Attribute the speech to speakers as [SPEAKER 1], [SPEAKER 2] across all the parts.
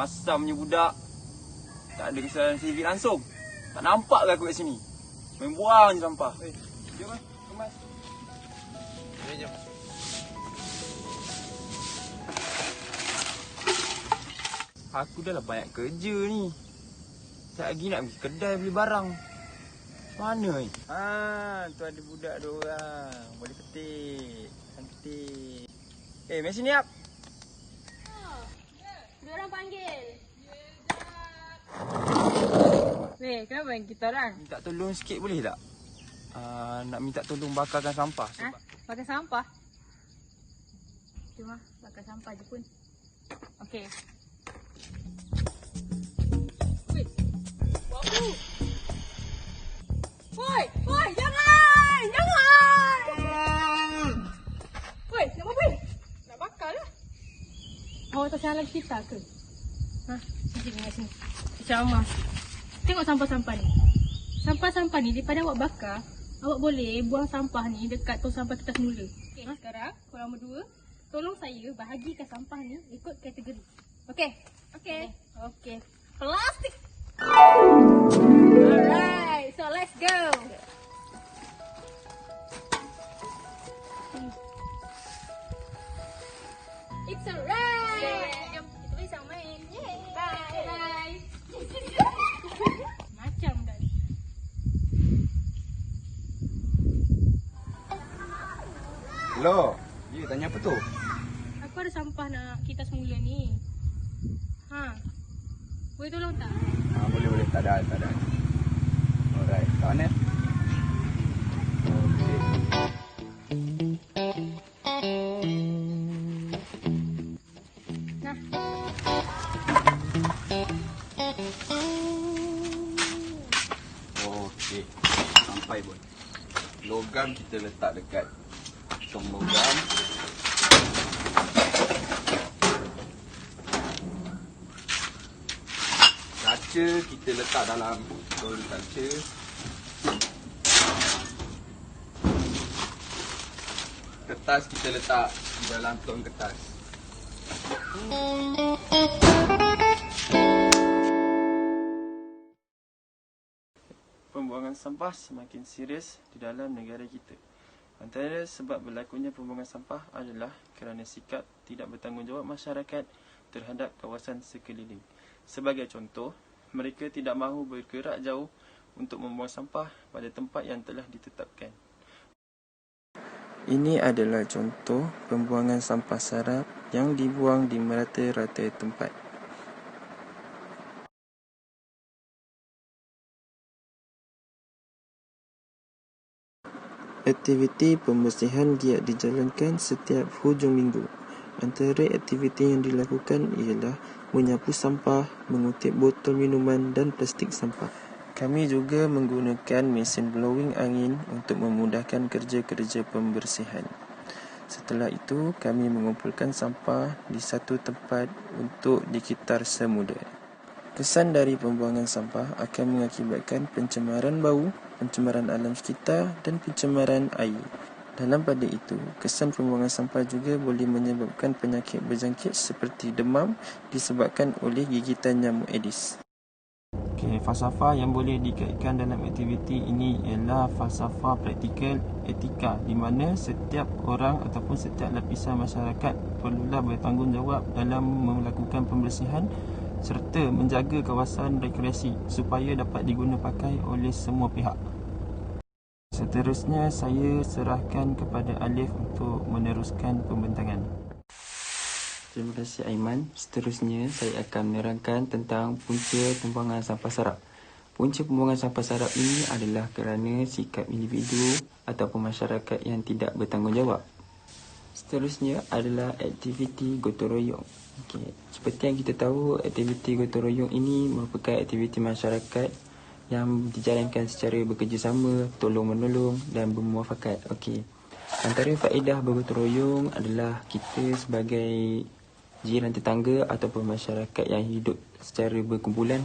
[SPEAKER 1] Asamnya budak. Tak ada kesalahan sivik langsung. Tak nampak ke aku kat sini? Main buang je sampah. Jom kemas. Jom. Aku dah lah banyak kerja ni. Tak lagi nak pergi kedai beli barang. Mana ni? Tu ada budak 2 orang. Boleh petik. Cantik. Mari sini, Ap.
[SPEAKER 2] Diorang panggil. Weh, kenapa yang kita orang?
[SPEAKER 1] Minta tolong sikit boleh tak? Nak minta tolong bakarkan sampah.
[SPEAKER 2] Bakar sampah? Cuma bakar sampah je pun. Okey. Weh. Wapu. Woi, jangan! Jangan! Woi, nak apa? Nak bakar lah. Awak tak salah kita ke? Sini dengan sini. Ceramah. Tengok sampah-sampah ni. Sampah-sampah ni daripada awak bakar, awak boleh buang sampah ni dekat tong sampah kita semula. Okey, sekarang korang berdua tolong saya bahagikan sampah ni ikut kategori. Okey? Okey. Plastik. Alright, so let's go. It's alright. Jom kita boleh sama main. Bye. Macam dah.
[SPEAKER 1] Hello. Ya, tanya apa tu?
[SPEAKER 2] Aku ada sampah nak kita semula ni. Boleh tolong tak?
[SPEAKER 1] Boleh. Tak ada. Alright. Kat mana? Okey.
[SPEAKER 2] Nah.
[SPEAKER 1] Okey. Sampai pun. Logam kita letak dekat tong logam. Kaca kita letak dalam tong kaca. Kertas kita letak dalam tong kertas. Pembuangan sampah semakin serius di dalam negara kita. Antara sebab berlakunya pembuangan sampah adalah kerana sikap tidak bertanggungjawab masyarakat terhadap kawasan sekeliling. Sebagai contoh, mereka tidak mahu bergerak jauh untuk membuang sampah pada tempat yang telah ditetapkan. Ini adalah contoh pembuangan sampah sarap yang dibuang di merata-rata tempat. Aktiviti pembersihan giat dijalankan setiap hujung minggu. Antara aktiviti yang dilakukan ialah menyapu sampah, mengutip botol minuman dan plastik sampah. Kami juga menggunakan mesin blowing angin untuk memudahkan kerja-kerja pembersihan. Setelah itu, kami mengumpulkan sampah di satu tempat untuk dikitar semula. Kesan dari pembuangan sampah akan mengakibatkan pencemaran bau, pencemaran alam sekitar dan pencemaran air. Dalam pada itu, kesan pembuangan sampah juga boleh menyebabkan penyakit berjangkit seperti demam disebabkan oleh gigitan nyamuk Aedes. Falsafah yang boleh dikaitkan dalam aktiviti ini ialah falsafah praktikal etika, di mana setiap orang ataupun setiap lapisan masyarakat perlulah bertanggungjawab dalam melakukan pembersihan serta menjaga kawasan rekreasi supaya dapat diguna pakai oleh semua pihak. Seterusnya, saya serahkan kepada Alif untuk meneruskan pembentangan. Terima kasih Aiman. Seterusnya, saya akan menerangkan tentang punca pembuangan sampah sarap. Punca pembuangan sampah sarap ini adalah kerana sikap individu ataupun masyarakat yang tidak bertanggungjawab. Seterusnya adalah aktiviti gotong royong. Seperti yang kita tahu, aktiviti gotong royong ini merupakan aktiviti masyarakat yang dijalankan secara bekerjasama, tolong-menolong dan bermuafakat. Antara faedah bergotong royong adalah kita sebagai jiran tetangga ataupun masyarakat yang hidup secara berkumpulan,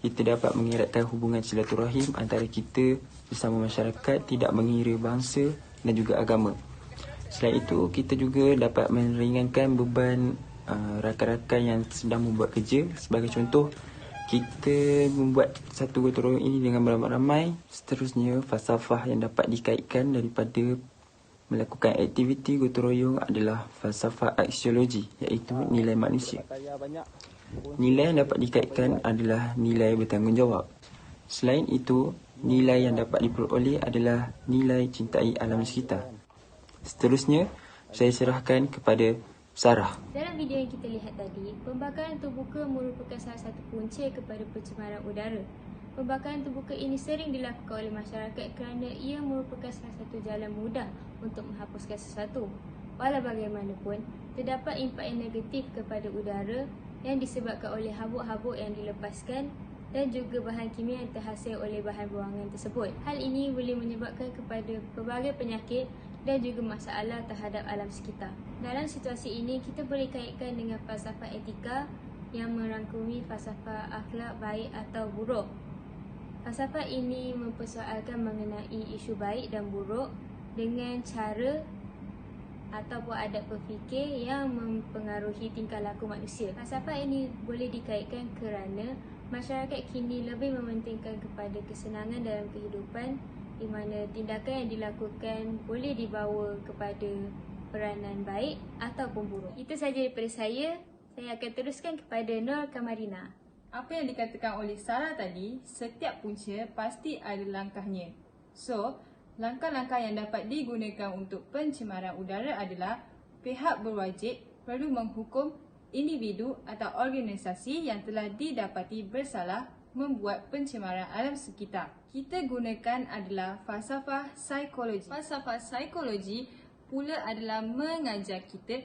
[SPEAKER 1] kita dapat mengeratkan hubungan silaturahim antara kita bersama masyarakat tidak mengira bangsa dan juga agama. Selain itu, kita juga dapat meringankan beban rakan-rakan yang sedang membuat kerja. Sebagai contoh, kita membuat satu gotong royong ini dengan beramai-ramai. Seterusnya, falsafah yang dapat dikaitkan daripada melakukan aktiviti gotong royong adalah falsafah aksiologi, iaitu nilai manusia. Nilai yang dapat dikaitkan adalah nilai bertanggungjawab. Selain itu, nilai yang dapat diperoleh adalah nilai cintai alam sekitar. Seterusnya, saya serahkan kepada Sarah.
[SPEAKER 3] Dalam video yang kita lihat tadi, pembakaran terbuka merupakan salah satu punca kepada pencemaran udara. Pembakaran terbuka ini sering dilakukan oleh masyarakat kerana ia merupakan salah satu jalan mudah untuk menghapuskan sesuatu. Walau bagaimanapun, terdapat impak yang negatif kepada udara yang disebabkan oleh habuk-habuk yang dilepaskan dan juga bahan kimia yang terhasil oleh bahan buangan tersebut. Hal ini boleh menyebabkan kepada pelbagai penyakit dan juga masalah terhadap alam sekitar. Dalam situasi ini, kita boleh kaitkan dengan falsafah etika yang merangkumi falsafah akhlak baik atau buruk. Falsafah ini mempersoalkan mengenai isu baik dan buruk dengan cara ataupun adat berfikir yang mempengaruhi tingkah laku manusia. Falsafah ini boleh dikaitkan kerana masyarakat kini lebih mementingkan kepada kesenangan dalam kehidupan, di mana tindakan yang dilakukan boleh dibawa kepada peranan baik ataupun buruk. Itu sahaja daripada saya. Saya akan teruskan kepada Nur Kamarina.
[SPEAKER 2] Apa yang dikatakan oleh Sarah tadi, setiap punca pasti ada langkahnya. So, langkah-langkah yang dapat digunakan untuk pencemaran udara adalah pihak berwajib perlu menghukum individu atau organisasi yang telah didapati bersalah membuat pencemaran alam sekitar. Kita gunakan adalah falsafah psikologi. Falsafah psikologi pula adalah mengajar kita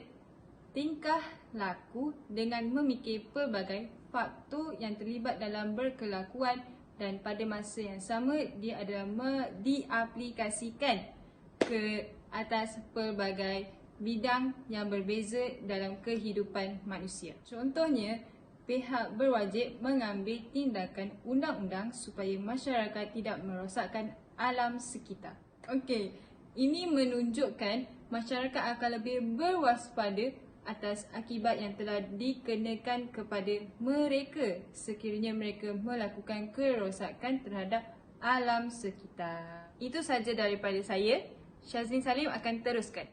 [SPEAKER 2] tingkah laku dengan memikir pelbagai faktor yang terlibat dalam berkelakuan dan pada masa yang sama dia adalah diaplikasikan ke atas pelbagai bidang yang berbeza dalam kehidupan manusia. Contohnya, pihak berwajib mengambil tindakan undang-undang supaya masyarakat tidak merosakkan alam sekitar. Okey, ini menunjukkan masyarakat akan lebih berwaspada atas akibat yang telah dikenakan kepada mereka sekiranya mereka melakukan kerosakan terhadap alam sekitar. Itu sahaja daripada saya. Syazlin Salim akan teruskan.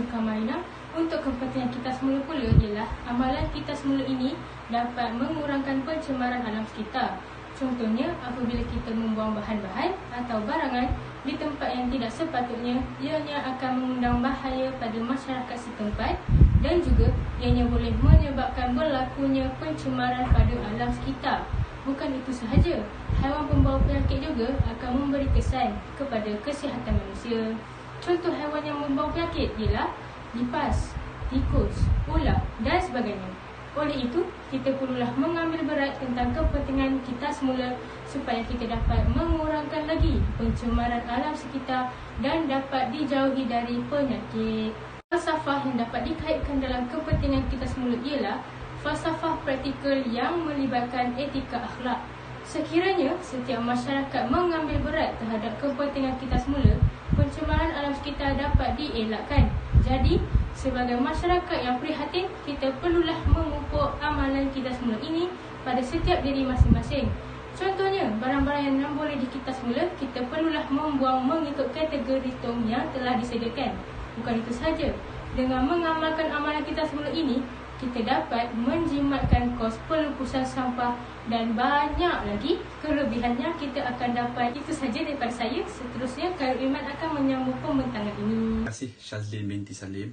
[SPEAKER 3] Kamarina, untuk kepentingan kita semula pula ialah amalan kita semula ini dapat mengurangkan pencemaran alam sekitar. Contohnya, apabila kita membuang bahan-bahan atau barangan di tempat yang tidak sepatutnya, ianya akan mengundang bahaya pada masyarakat setempat dan juga ianya boleh menyebabkan berlakunya pencemaran pada alam sekitar. Bukan itu sahaja, haiwan pembawa penyakit juga akan memberi kesan kepada kesihatan manusia. Contoh haiwan yang membawa penyakit ialah lipas, tikus, ular dan sebagainya. Oleh itu, kita perlulah mengambil berat tentang kepentingan kita semula supaya kita dapat mengurangkan lagi pencemaran alam sekitar dan dapat dijauhi dari penyakit. Falsafah yang dapat dikaitkan dalam kepentingan kita semula ialah falsafah praktikal yang melibatkan etika akhlak. Sekiranya setiap masyarakat mengambil berat terhadap kepentingan kita semula, pencemaran alam sekitar dapat dielakkan. Jadi, sebagai masyarakat yang prihatin, kita perlulah memupuk amalan kita semula ini pada setiap diri masing-masing. Contohnya, barang-barang yang boleh di kita semula, kita perlulah membuang mengikut kategori tong yang telah disediakan. Bukan itu sahaja, dengan mengamalkan amalan kita semula ini, kita dapat menjimatkan kos pelupusan sampah dan banyak lagi kelebihannya kita akan dapat. Itu sahaja daripada saya. Seterusnya, Khairul Iman akan menyambung pembentangan ini.
[SPEAKER 4] Terima kasih Syazlin binti Salim.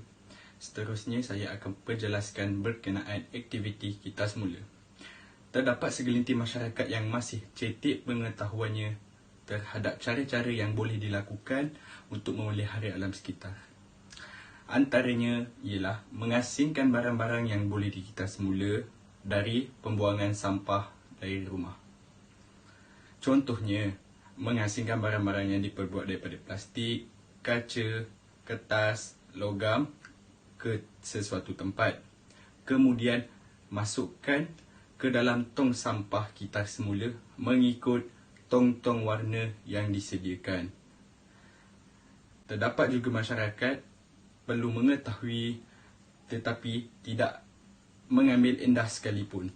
[SPEAKER 4] Seterusnya, saya akan perjelaskan berkenaan aktiviti kita semula. Terdapat segelintir masyarakat yang masih cetek pengetahuannya terhadap cara-cara yang boleh dilakukan untuk memelihara alam sekitar. Antaranya ialah mengasingkan barang-barang yang boleh dikita semula dari pembuangan sampah dari rumah. Contohnya, mengasingkan barang-barang yang diperbuat daripada plastik, kaca, kertas, logam ke sesuatu tempat. Kemudian, masukkan ke dalam tong sampah kita semula mengikut tong-tong warna yang disediakan. Terdapat juga masyarakat perlu mengetahui tetapi tidak mengambil indah sekalipun.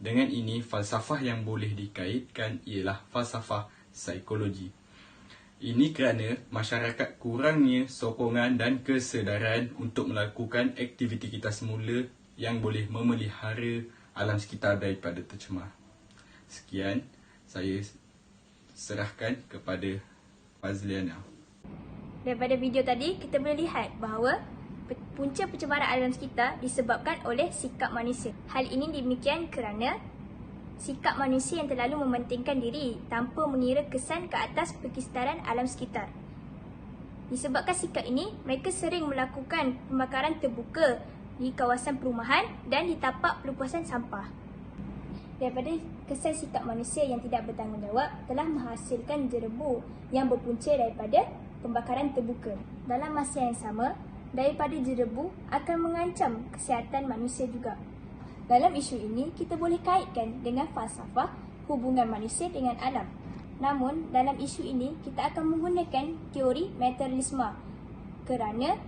[SPEAKER 4] Dengan ini, falsafah yang boleh dikaitkan ialah falsafah psikologi. Ini kerana masyarakat kurangnya sokongan dan kesedaran untuk melakukan aktiviti kita semula yang boleh memelihara alam sekitar daripada tercemar. Sekian, saya serahkan kepada Fazliana.
[SPEAKER 5] Daripada video tadi, kita boleh lihat bahawa punca pencemaran alam sekitar disebabkan oleh sikap manusia. Hal ini demikian kerana sikap manusia yang terlalu mementingkan diri tanpa mengira kesan ke atas perkisaran alam sekitar. Disebabkan sikap ini, mereka sering melakukan pembakaran terbuka di kawasan perumahan dan di tapak pelupasan sampah. Daripada kesan sikap manusia yang tidak bertanggungjawab telah menghasilkan jerebu yang berpunca daripada pembakaran terbuka. Dalam masa yang sama, daripada jerebu akan mengancam kesihatan manusia juga. Dalam isu ini, kita boleh kaitkan dengan falsafah hubungan manusia dengan alam. Namun, dalam isu ini, kita akan menggunakan teori materialisme kerana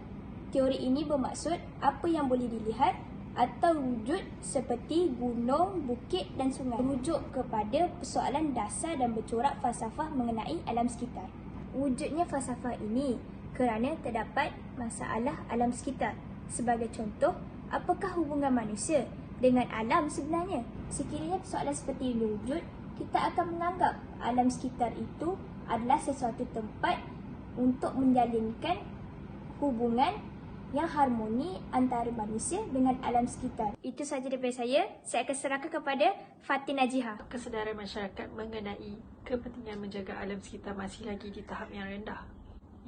[SPEAKER 5] teori ini bermaksud apa yang boleh dilihat atau wujud seperti gunung, bukit dan sungai merujuk kepada persoalan dasar dan bercorak falsafah mengenai alam sekitar. Wujudnya falsafah ini kerana terdapat masalah alam sekitar. Sebagai contoh, apakah hubungan manusia dengan alam sebenarnya? Sekiranya persoalan seperti ini wujud, kita akan menganggap alam sekitar itu adalah sesuatu tempat untuk menjalinkan hubungan yang harmoni antara manusia dengan alam sekitar. Itu sahaja daripada saya. Saya akan serahkan kepada Fatin Najihah.
[SPEAKER 6] Kesedaran masyarakat mengenai kepentingan menjaga alam sekitar masih lagi di tahap yang rendah.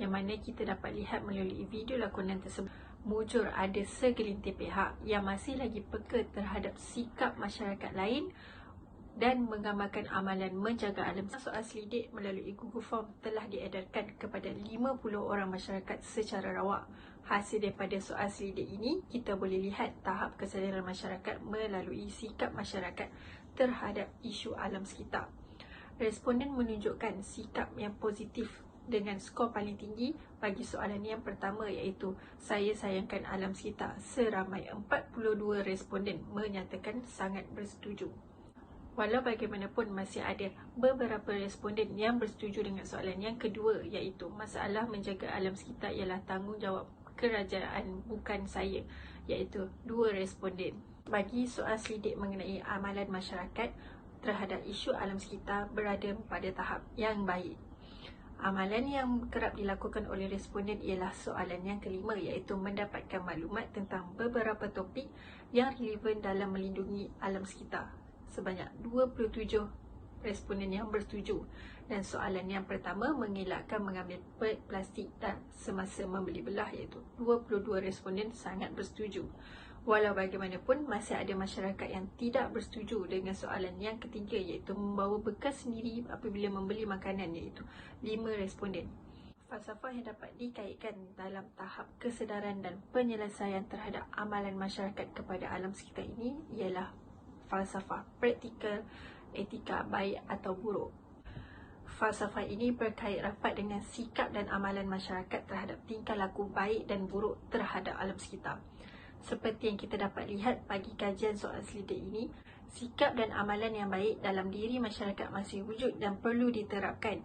[SPEAKER 6] Yang mana kita dapat lihat melalui video lakonan tersebut, mujur ada segelintir pihak yang masih lagi peka terhadap sikap masyarakat lain dan menggambarkan amalan menjaga alam. Soal selidik melalui Google Form telah diedarkan kepada 50 orang masyarakat secara rawak. Hasil daripada soal selidik ini, kita boleh lihat tahap kesedaran masyarakat melalui sikap masyarakat terhadap isu alam sekitar. Responden menunjukkan sikap yang positif dengan skor paling tinggi bagi soalan yang pertama, iaitu saya sayangkan alam sekitar. Seramai 42 responden menyatakan sangat bersetuju. Walau bagaimanapun, masih ada beberapa responden yang bersetuju dengan soalan yang kedua, iaitu masalah menjaga alam sekitar ialah tanggungjawab kerajaan, bukan saya, iaitu 2 responden. Bagi soal selidik mengenai amalan masyarakat terhadap isu alam sekitar berada pada tahap yang baik. Amalan yang kerap dilakukan oleh responden ialah soalan yang kelima, iaitu mendapatkan maklumat tentang beberapa topik yang relevan dalam melindungi alam sekitar. Sebanyak 27 responden yang bersetuju. Dan soalan yang pertama, mengelakkan mengambil plastik dan semasa membeli belah, iaitu 22 responden sangat bersetuju. Walau bagaimanapun, masih ada masyarakat yang tidak bersetuju dengan soalan yang ketiga, iaitu membawa bekal sendiri apabila membeli makanan, iaitu 5 responden. Falsafah yang dapat dikaitkan dalam tahap kesedaran dan penyelesaian terhadap amalan masyarakat kepada alam sekitar ini ialah falsafah praktikal, etika baik atau buruk. Falsafah ini berkait rapat dengan sikap dan amalan masyarakat terhadap tingkah laku baik dan buruk terhadap alam sekitar. Seperti yang kita dapat lihat bagi kajian soal selidik ini, sikap dan amalan yang baik dalam diri masyarakat masih wujud dan perlu diterapkan.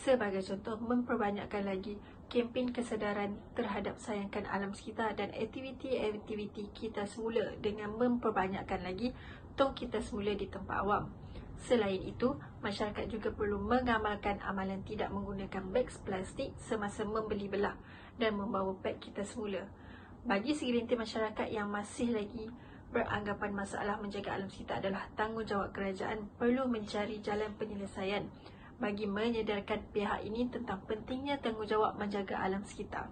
[SPEAKER 6] Sebagai contoh, memperbanyakkan lagi kempen kesedaran terhadap sayangkan alam sekitar dan aktiviti-aktiviti kita semula dengan memperbanyakkan lagi tong kita semula di tempat awam. Selain itu, masyarakat juga perlu mengamalkan amalan tidak menggunakan beg plastik semasa membeli belah dan membawa beg kita semula. Bagi segelintir masyarakat yang masih lagi beranggapan masalah menjaga alam sekitar adalah tanggungjawab kerajaan, perlu mencari jalan penyelesaian bagi menyedarkan pihak ini tentang pentingnya tanggungjawab menjaga alam sekitar.